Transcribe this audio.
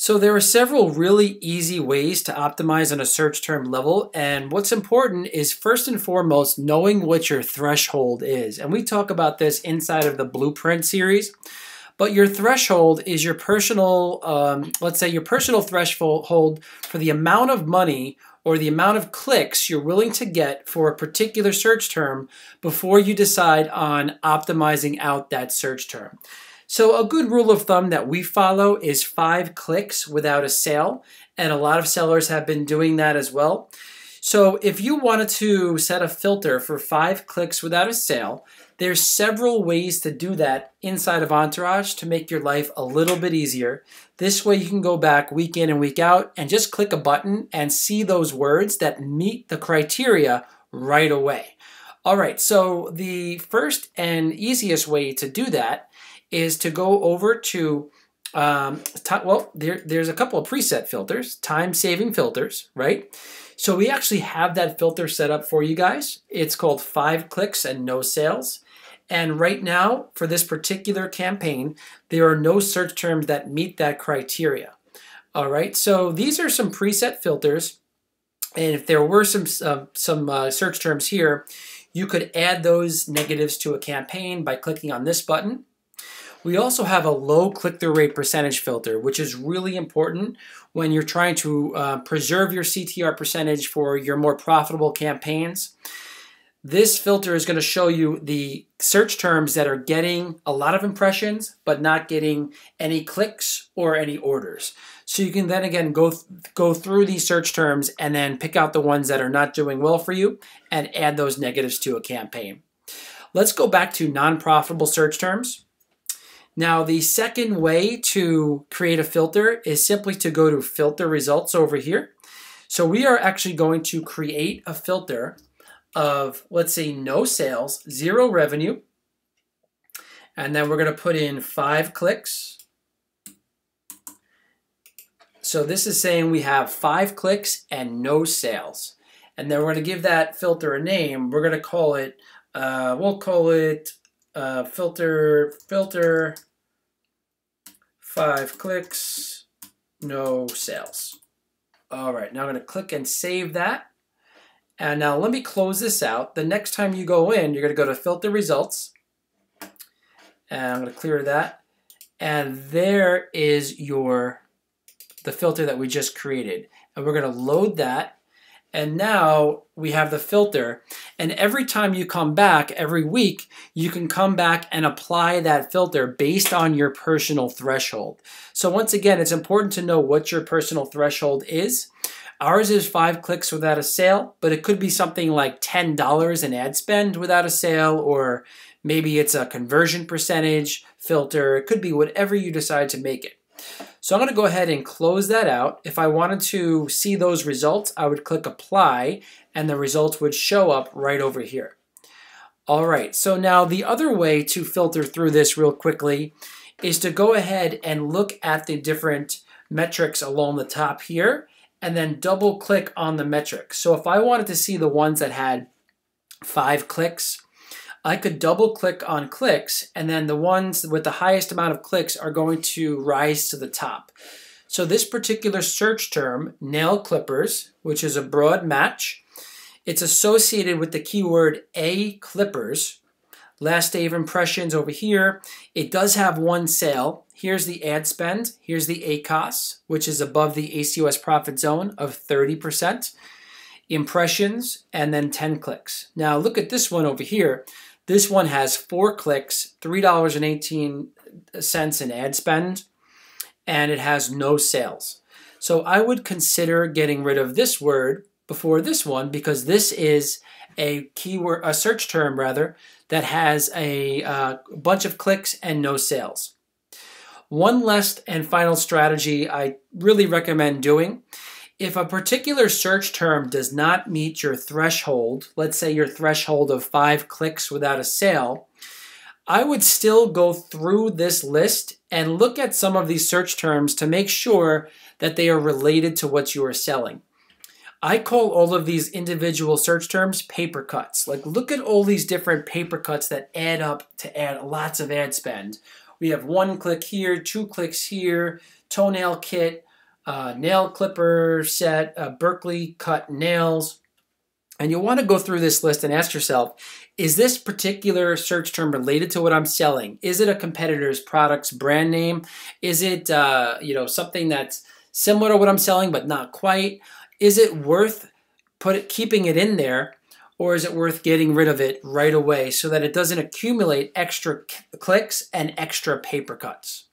So there are several really easy ways to optimize on a search term level, and what's important is first and foremost knowing what your threshold is. And we talk about this inside of the Blueprint series, but your threshold is your personal, let's say your personal threshold for the amount of money or the amount of clicks you're willing to get for a particular search term before you decide on optimizing out that search term. So a good rule of thumb that we follow is 5 clicks without a sale, and a lot of sellers have been doing that as well. So if you wanted to set a filter for 5 clicks without a sale, there's several ways to do that inside of Entourage to make your life a little bit easier. This way you can go back week in and week out and just click a button and see those words that meet the criteria right away. All right, so the first and easiest way to do that is to go over to, there's a couple of preset filters, time-saving filters, right? So we actually have that filter set up for you guys. It's called 5 clicks and no sales. And right now, for this particular campaign, there are no search terms that meet that criteria. All right, so these are some preset filters. And if there were some search terms here, you could add those negatives to a campaign by clicking on this button. We also have a low click-through rate percentage filter, which is really important when you're trying to preserve your CTR percentage for your more profitable campaigns. This filter is going to show you the search terms that are getting a lot of impressions, but not getting any clicks or any orders. So you can then again go through these search terms and then pick out the ones that are not doing well for you and add those negatives to a campaign. Let's go back to non-profitable search terms. Now, the second way to create a filter is simply to go to filter results over here. So we are actually going to create a filter of, let's say, no sales, 0 revenue. And then we're going to put in 5 clicks. So this is saying we have 5 clicks and no sales. And then we're going to give that filter a name. We're going to call it, we'll call it filter 5 clicks, no sales. All right, now I'm going to click and save that. And now let me close this out. The next time you go in, you're going to go to filter results. And I'm going to clear that. And there is the filter that we just created. And we're going to load that. And now we have the filter, and every time you come back, every week, you can come back and apply that filter based on your personal threshold. So once again, it's important to know what your personal threshold is. Ours is 5 clicks without a sale, but it could be something like $10 in ad spend without a sale, or maybe it's a conversion percentage filter. It could be whatever you decide to make it. So I'm going to go ahead and close that out. If I wanted to see those results, I would click apply and the results would show up right over here. All right, so now the other way to filter through this real quickly is to go ahead and look at the different metrics along the top here and then double click on the metrics. So if I wanted to see the ones that had 5 clicks, I could double click on clicks, and then the ones with the highest amount of clicks are going to rise to the top. So this particular search term, nail clippers, which is a broad match, it's associated with the keyword A clippers. Last day of impressions over here. It does have 1 sale. Here's the ad spend. Here's the ACOS, which is above the ACOS profit zone of 30%. Impressions, and then 10 clicks. Now look at this one over here. This one has 4 clicks, $3.18 in ad spend, and it has no sales. So I would consider getting rid of this word before this one, because this is a keyword, a search term rather, that has a bunch of clicks and no sales. One last and final strategy I really recommend doing: if a particular search term does not meet your threshold, let's say your threshold of 5 clicks without a sale, I would still go through this list and look at some of these search terms to make sure that they are related to what you are selling. I call all of these individual search terms paper cuts. Like, look at all these different paper cuts that add up to add lots of ad spend. We have 1 click here, 2 clicks here, toenail kit, nail clipper set, Berkeley cut nails. And you'll want to go through this list and ask yourself, is this particular search term related to what I'm selling? Is it a competitor's product's brand name? Is it something that's similar to what I'm selling but not quite? Is it worth keeping it in there, or is it worth getting rid of it right away so that it doesn't accumulate extra clicks and extra paper cuts?